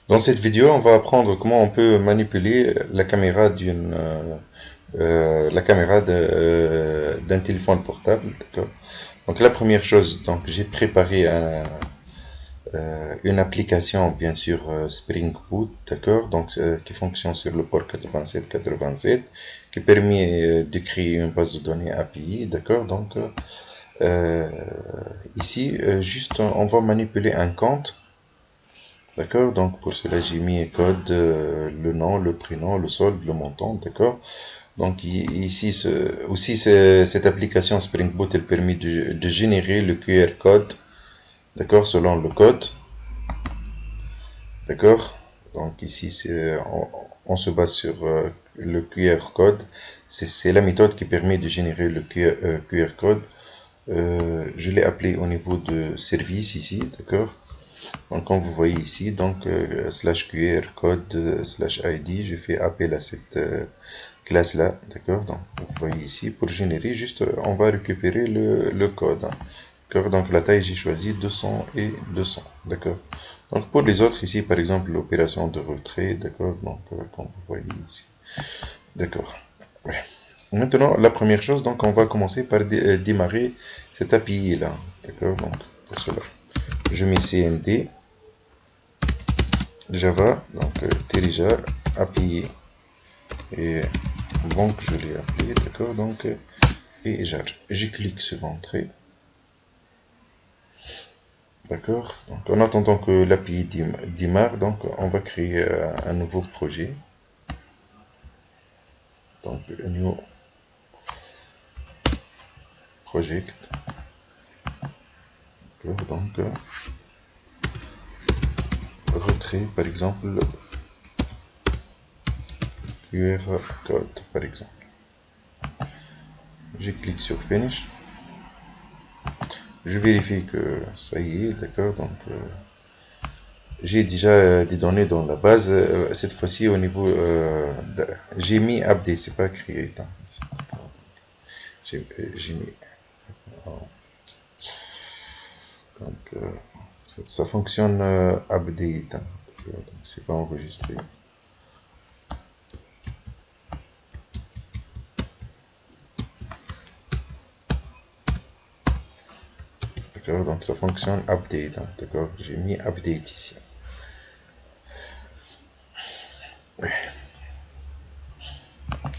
Dans cette vidéo, on va apprendre comment on peut manipuler la caméra d'un téléphone portable, d'accord. Donc la première chose, donc j'ai préparé une application, bien sûr, Spring Boot, d'accord, donc qui fonctionne sur le port 8787, qui permet de créer une base de données API, d'accord. Donc ici, juste on va manipuler un compte. D'accord, donc pour cela j'ai mis code, le nom, le prénom, le solde, le montant, d'accord. Donc ici aussi cette application Spring Boot elle permet de générer le QR code, d'accord, selon le code, d'accord. Donc ici on se base sur le QR code, c'est la méthode qui permet de générer le QR code. Je l'ai appelé au niveau de service ici, d'accord. Donc, comme vous voyez ici, donc slash QR code slash ID, je fais appel à cette classe là, d'accord. Donc, vous voyez ici, pour générer, juste on va récupérer le code, hein. D'accord. Donc, la taille, j'ai choisi 200 et 200, d'accord. Donc, pour les autres, ici, par exemple, l'opération de retrait, d'accord. Donc, comme vous voyez ici, d'accord. Ouais. Maintenant, la première chose, donc, on va commencer par démarrer cette API là, d'accord. Donc, pour cela, je mets CMD. Java, donc déjà API et banque je l'ai appelé, d'accord, donc et je clique sur entrée, d'accord. Donc en attendant que l'API démarre, donc on va créer un nouveau projet, donc new project, donc retrait par exemple QR code par exemple, je clique sur finish, je vérifie que ça y est, d'accord. Donc j'ai déjà des données dans la base. Cette fois-ci, au niveau. J'ai mis update, c'est pas create, hein. J'ai mis. Donc, ça fonctionne update, hein. Donc, c'est pas enregistré. D'accord, donc ça fonctionne update, hein. D'accord, j'ai mis update ici.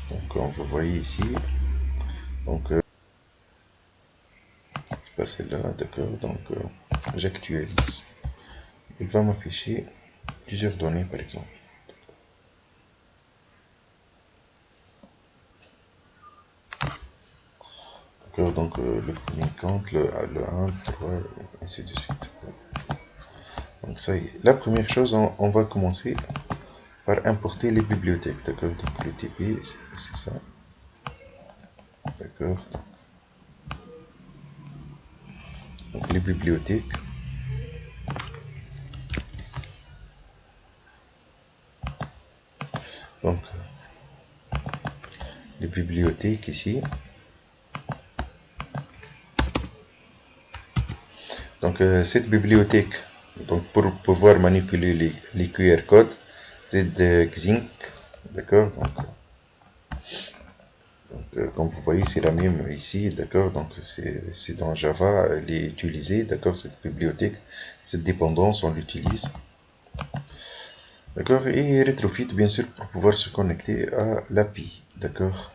Donc, comme vous voyez ici, donc c'est pas celle-là, d'accord. Donc, j'actualise. Il va m'afficher plusieurs données, par exemple. D'accord, donc le premier compte, le 1, le 3, et ainsi de suite. Donc ça y est. La première chose, on va commencer par importer les bibliothèques. D'accord, donc le TP, c'est ça. D'accord, donc les bibliothèques. Donc les bibliothèques ici. Donc cette bibliothèque, donc pour pouvoir manipuler les QR codes, c'est de Xing. D'accord, donc comme vous voyez, c'est la même ici, d'accord. Donc c'est dans Java, elle est utilisée, d'accord, cette bibliothèque, cette dépendance, on l'utilise, d'accord. Et Retrofit, bien sûr, pour pouvoir se connecter à l'API, d'accord.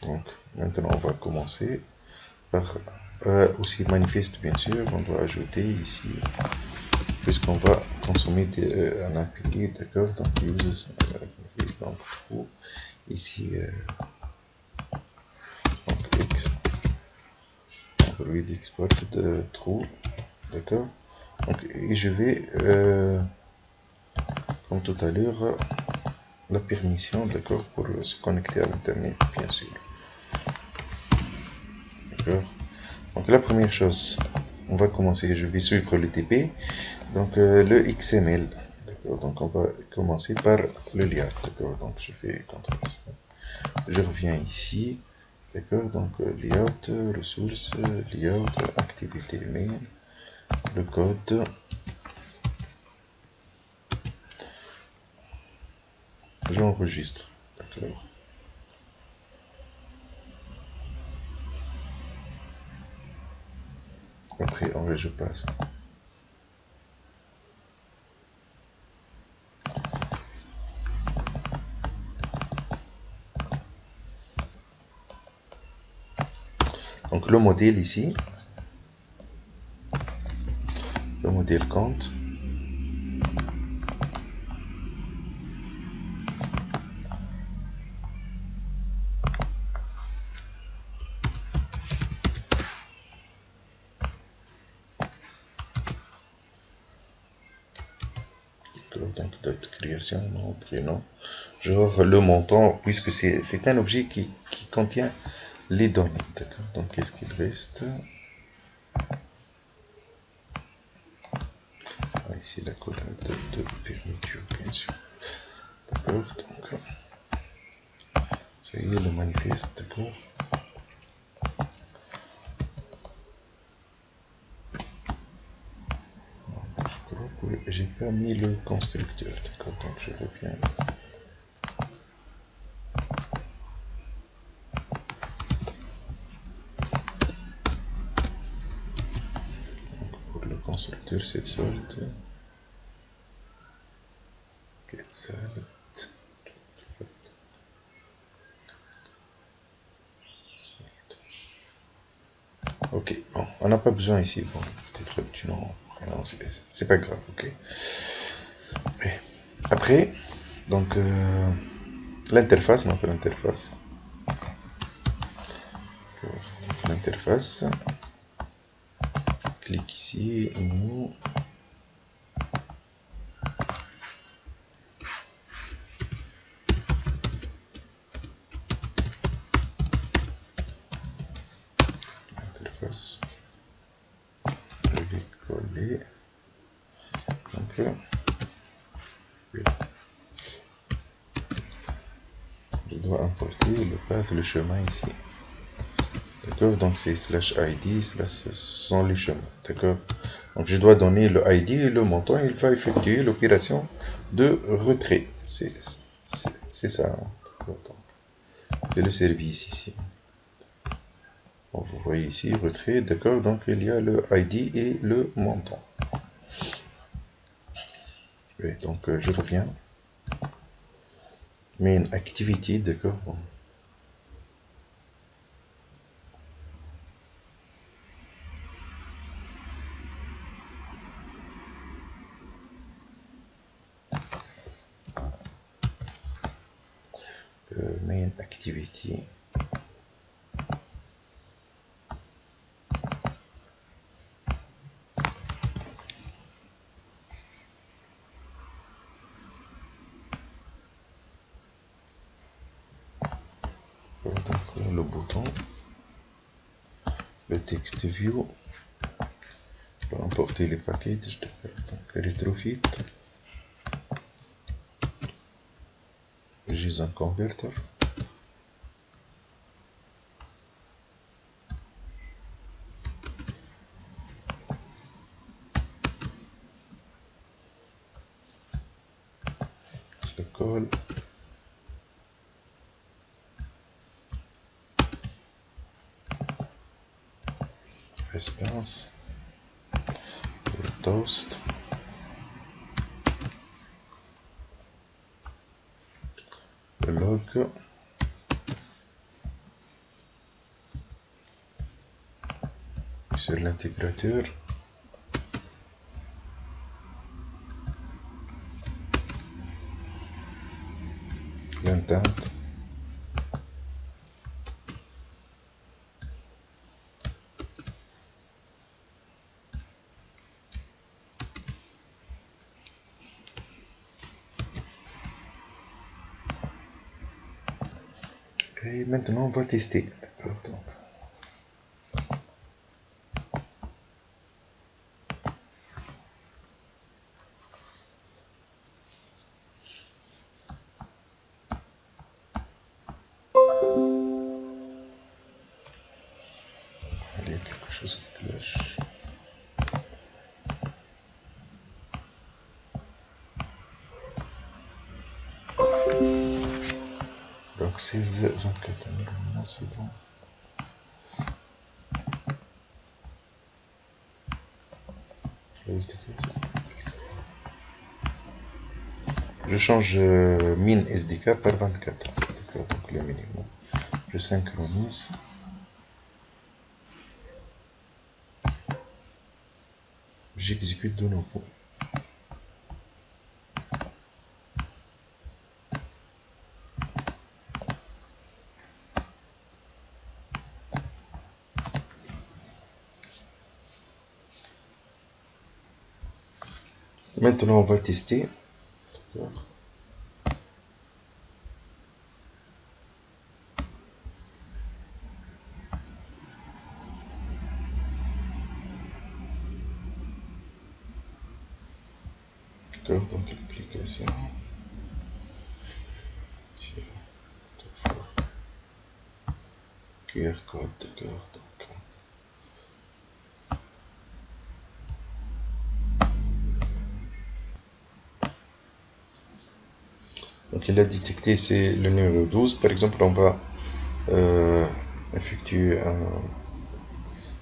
Donc maintenant, on va commencer par aussi manifeste, bien sûr, on doit ajouter ici, puisqu'on va consommer un API, d'accord. Donc uses, donc true, ici, donc X. Android export de true, d'accord. Donc, et je vais, comme tout à l'heure, la permission, d'accord, pour se connecter à l'internet, bien sûr, d'accord. Donc la première chose, on va commencer, je vais suivre le TP, donc le XML, d'accord. Donc on va commencer par le layout, d'accord. Donc je fais CTRL-C, je reviens ici, d'accord. Donc layout, ressources, layout, activité main, le code, j'enregistre. D'accord. Après, je passe. Donc le modèle ici, le modèle compte. Donc date de création, nom, prénom, genre le montant, puisque c'est un objet qui contient les données. D'accord. Donc qu'est-ce qu'il reste? Ici la collade de fermeture, bien sûr. D'accord. Donc ça y est, le manifeste. D'accord. Je crois que j'ai pas mis le constructeur. D'accord. Donc je reviens. Pour le constructeur, cette sorte. Ok, bon, on n'a pas besoin ici. Bon, peut-être tu non, c'est pas grave, ok. Après, donc l'interface, notre interface. Donc, l'interface. Clique ici, nous. Interface. Je vais coller. Donc, oui. Je dois importer le path, le chemin ici. D'accord, donc c'est /id, ce sont les chemins. D'accord, donc je dois donner le id et le montant. Il va effectuer l'opération de retrait. C'est ça. C'est le service ici. Bon, vous voyez ici, retrait, d'accord, donc il y a le id et le montant. Et donc je reviens. Main activity, d'accord. Bon. Main activity. Donc le bouton, le text view, pour importer les packages, donc retrofit, JSON converter. Le call, response, le toast, le log, sur l'intégrateur, l'intent, et maintenant on va tester. D'accord, donc. Il y a quelque chose qui cloche. 16, 24, normalement c'est bon. Je change min SDK par 24. D'accord, donc le minimum. Je synchronise. J'exécute de nouveau. Maintenant, on va tester. D'accord. D'accord, donc l'application. QR code, d'accord. Donc il a détecté c'est le numéro 12. Par exemple, on va effectuer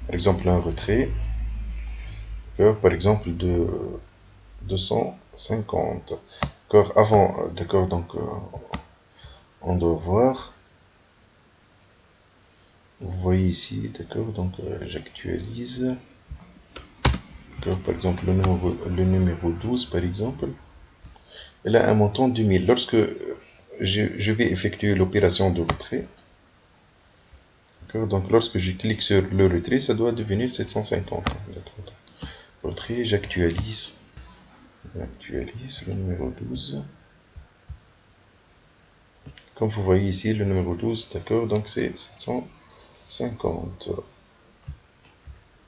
par exemple un retrait. Par exemple de 250. D'accord, avant, d'accord, donc on doit voir. Vous voyez ici, d'accord, donc j'actualise. Par exemple, le numéro 12, par exemple, elle a un montant de 1000. Lorsque je vais effectuer l'opération de retrait, donc lorsque je clique sur le retrait, ça doit devenir 750. Retrait, j'actualise le numéro 12. Comme vous voyez ici, le numéro 12, d'accord, donc c'est 750.